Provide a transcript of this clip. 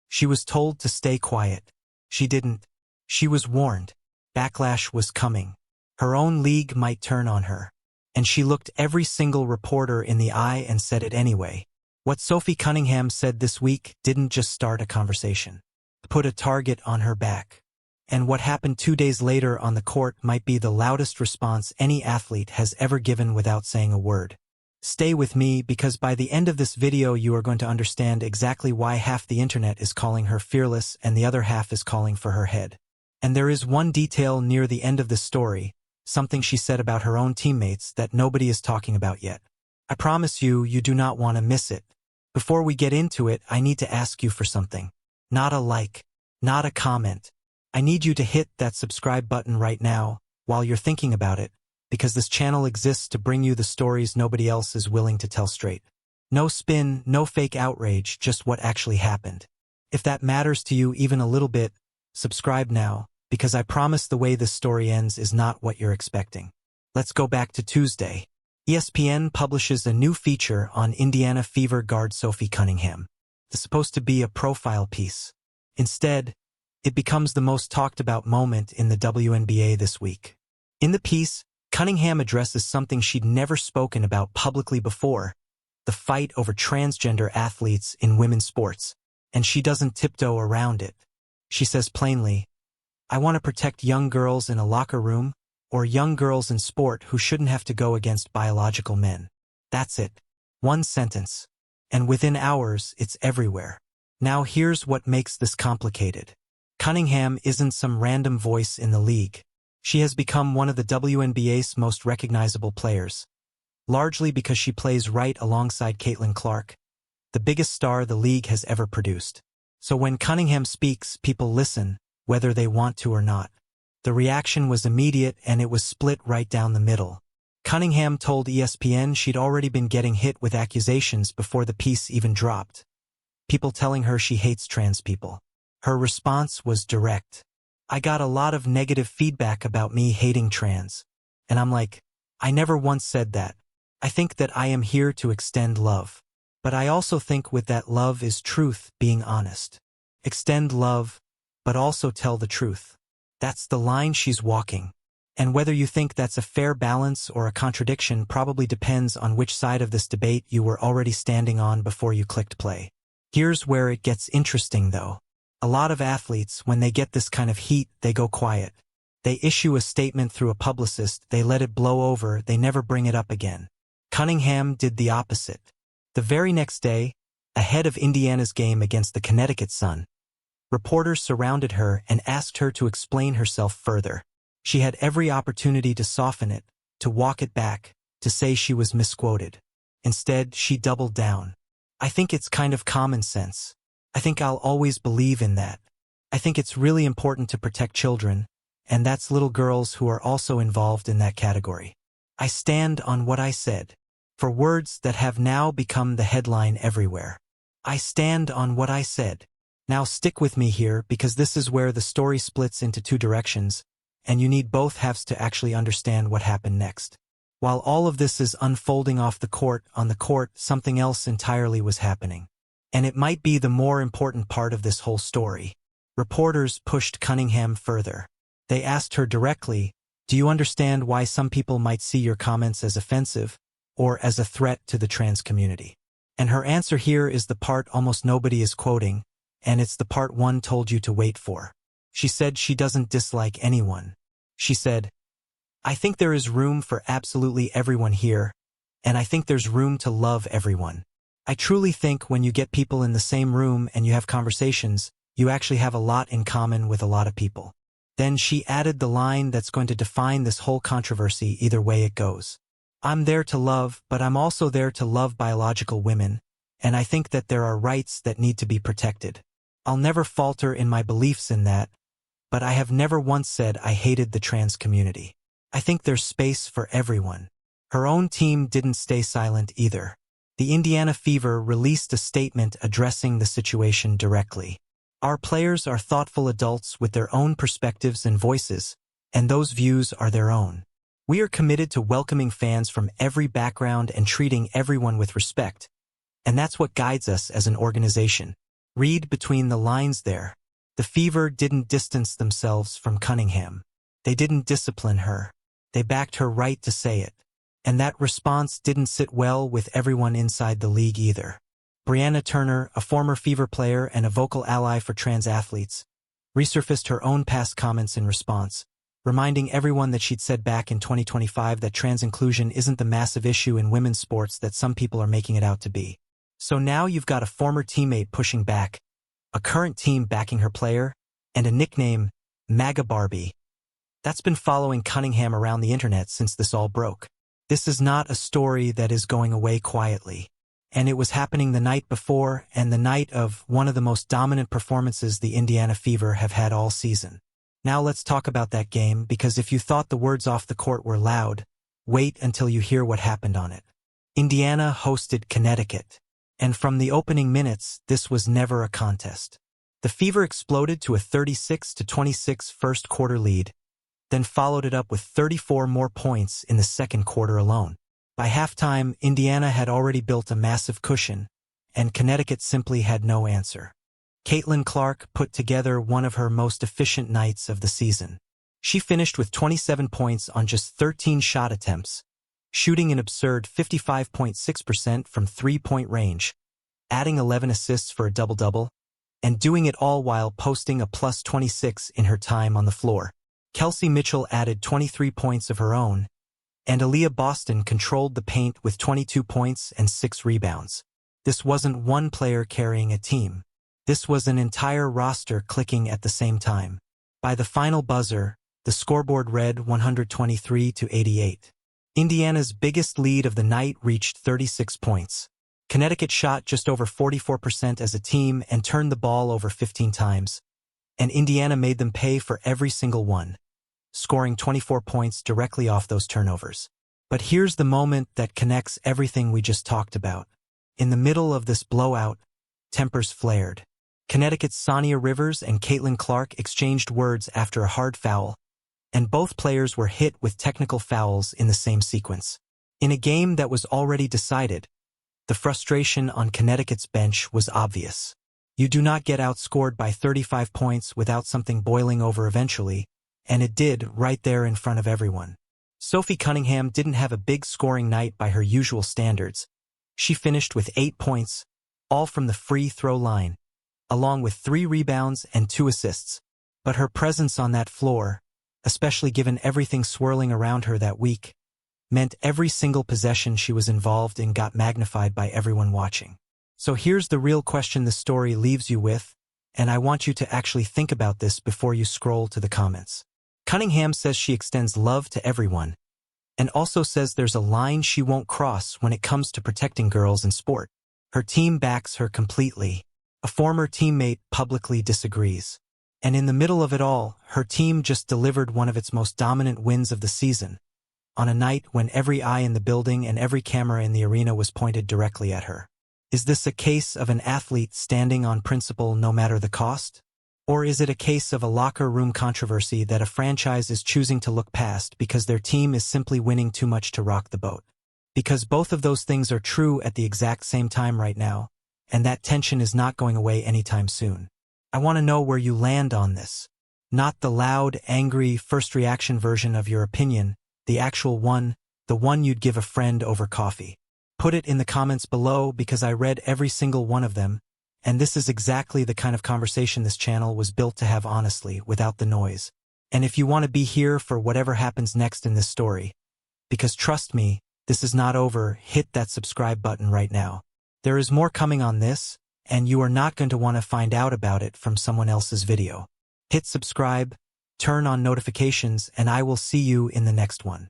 She was told to stay quiet. She didn't. She was warned. Backlash was coming. Her own league might turn on her. And she looked every single reporter in the eye and said it anyway. What Sophie Cunningham said this week didn't just start a conversation. It put a target on her back. And what happened 2 days later on the court might be the loudest response any athlete has ever given without saying a word. Stay with me, because by the end of this video you are going to understand exactly why half the internet is calling her fearless and the other half is calling for her head. And there is one detail near the end of this story, something she said about her own teammates that nobody is talking about yet. I promise you, you do not want to miss it. Before we get into it, I need to ask you for something. Not a like, not a comment. I need you to hit that subscribe button right now while you're thinking about it, because this channel exists to bring you the stories nobody else is willing to tell straight. No spin, no fake outrage, just what actually happened. If that matters to you even a little bit, subscribe now, because I promise the way this story ends is not what you're expecting. Let's go back to Tuesday. ESPN publishes a new feature on Indiana Fever guard Sophie Cunningham. It's supposed to be a profile piece. Instead, it becomes the most talked about moment in the WNBA this week. In the piece, Cunningham addresses something she'd never spoken about publicly before, the fight over transgender athletes in women's sports, and she doesn't tiptoe around it. She says plainly, "I want to protect young girls in a locker room, or young girls in sport who shouldn't have to go against biological men." That's it. One sentence. And within hours, it's everywhere. Now here's what makes this complicated. Cunningham isn't some random voice in the league. She has become one of the WNBA's most recognizable players, largely because she plays right alongside Caitlin Clark, the biggest star the league has ever produced. So when Cunningham speaks, people listen, whether they want to or not. The reaction was immediate, and it was split right down the middle. Cunningham told ESPN she'd already been getting hit with accusations before the piece even dropped. People telling her she hates trans people. Her response was direct. "I got a lot of negative feedback about me hating trans. And I'm like, I never once said that. I think that I am here to extend love. But I also think with that love is truth, being honest. Extend love, but also tell the truth." That's the line she's walking. And whether you think that's a fair balance or a contradiction probably depends on which side of this debate you were already standing on before you clicked play. Here's where it gets interesting, though. A lot of athletes, when they get this kind of heat, they go quiet. They issue a statement through a publicist, they let it blow over, they never bring it up again. Cunningham did the opposite. The very next day, ahead of Indiana's game against the Connecticut Sun, reporters surrounded her and asked her to explain herself further. She had every opportunity to soften it, to walk it back, to say she was misquoted. Instead, she doubled down. "I think it's kind of common sense. I think I'll always believe in that. I think it's really important to protect children, and that's little girls who are also involved in that category. I stand on what I said." For words that have now become the headline everywhere. I stand on what I said. Now stick with me here, because this is where the story splits into two directions, and you need both halves to actually understand what happened next. While all of this is unfolding off the court, on the court, something else entirely was happening. And it might be the more important part of this whole story. Reporters pushed Cunningham further. They asked her directly, "Do you understand why some people might see your comments as offensive, or as a threat to the trans community?" And her answer here is the part almost nobody is quoting, and it's the part one told you to wait for. She said she doesn't dislike anyone. She said, "I think there is room for absolutely everyone here, and I think there's room to love everyone. I truly think when you get people in the same room and you have conversations, you actually have a lot in common with a lot of people." Then she added the line that's going to define this whole controversy either way it goes. "I'm there to love, but I'm also there to love biological women, and I think that there are rights that need to be protected. I'll never falter in my beliefs in that, but I have never once said I hated the trans community. I think there's space for everyone." Her own team didn't stay silent either. The Indiana Fever released a statement addressing the situation directly. "Our players are thoughtful adults with their own perspectives and voices, and those views are their own. We are committed to welcoming fans from every background and treating everyone with respect, and that's what guides us as an organization. Read between the lines there. The Fever didn't distance themselves from Cunningham. They didn't discipline her. They backed her right to say it. And that response didn't sit well with everyone inside the league either. Brianna Turner, a former Fever player and a vocal ally for trans athletes, resurfaced her own past comments in response, reminding everyone that she'd said back in 2025 that trans inclusion isn't the massive issue in women's sports that some people are making it out to be. So now you've got a former teammate pushing back, a current team backing her player, and a nickname, MAGA Barbie. That's been following Cunningham around the internet since this all broke. This is not a story that is going away quietly. And it was happening the night before and the night of one of the most dominant performances the Indiana Fever have had all season. Now let's talk about that game, because if you thought the words off the court were loud, wait until you hear what happened on it. Indiana hosted Connecticut. And from the opening minutes, this was never a contest. The Fever exploded to a 36-26 first quarter lead, then followed it up with 34 more points in the second quarter alone. By halftime, Indiana had already built a massive cushion, and Connecticut simply had no answer. Caitlin Clark put together one of her most efficient nights of the season. She finished with 27 points on just 13 shot attempts, shooting an absurd 55.6% from three-point range, adding 11 assists for a double-double, and doing it all while posting a plus 26 in her time on the floor. Kelsey Mitchell added 23 points of her own, and Aliyah Boston controlled the paint with 22 points and 6 rebounds. This wasn't one player carrying a team. This was an entire roster clicking at the same time. By the final buzzer, the scoreboard read 123-88. Indiana's biggest lead of the night reached 36 points. Connecticut shot just over 44% as a team and turned the ball over 15 times, and Indiana made them pay for every single one, scoring 24 points directly off those turnovers. But here's the moment that connects everything we just talked about. In the middle of this blowout, tempers flared. Connecticut's Sonia Rivers and Caitlin Clark exchanged words after a hard foul, and both players were hit with technical fouls in the same sequence. In a game that was already decided, the frustration on Connecticut's bench was obvious. You do not get outscored by 35 points without something boiling over eventually, and it did right there in front of everyone. Sophie Cunningham didn't have a big scoring night by her usual standards. She finished with 8 points, all from the free throw line, along with 3 rebounds and 2 assists. But her presence on that floor, especially given everything swirling around her that week, meant every single possession she was involved in got magnified by everyone watching. So here's the real question the story leaves you with, and I want you to actually think about this before you scroll to the comments. Cunningham says she extends love to everyone, and also says there's a line she won't cross when it comes to protecting girls in sport. Her team backs her completely. A former teammate publicly disagrees. And in the middle of it all, her team just delivered one of its most dominant wins of the season, on a night when every eye in the building and every camera in the arena was pointed directly at her. Is this a case of an athlete standing on principle no matter the cost? Or is it a case of a locker room controversy that a franchise is choosing to look past because their team is simply winning too much to rock the boat? Because both of those things are true at the exact same time right now, and that tension is not going away anytime soon. I want to know where you land on this. Not the loud, angry, first reaction version of your opinion, the actual one, the one you'd give a friend over coffee. Put it in the comments below because I read every single one of them, and this is exactly the kind of conversation this channel was built to have honestly, without the noise. And if you want to be here for whatever happens next in this story, because trust me, this is not over, hit that subscribe button right now. There is more coming on this, and you are not going to want to find out about it from someone else's video. Hit subscribe, turn on notifications, and I will see you in the next one.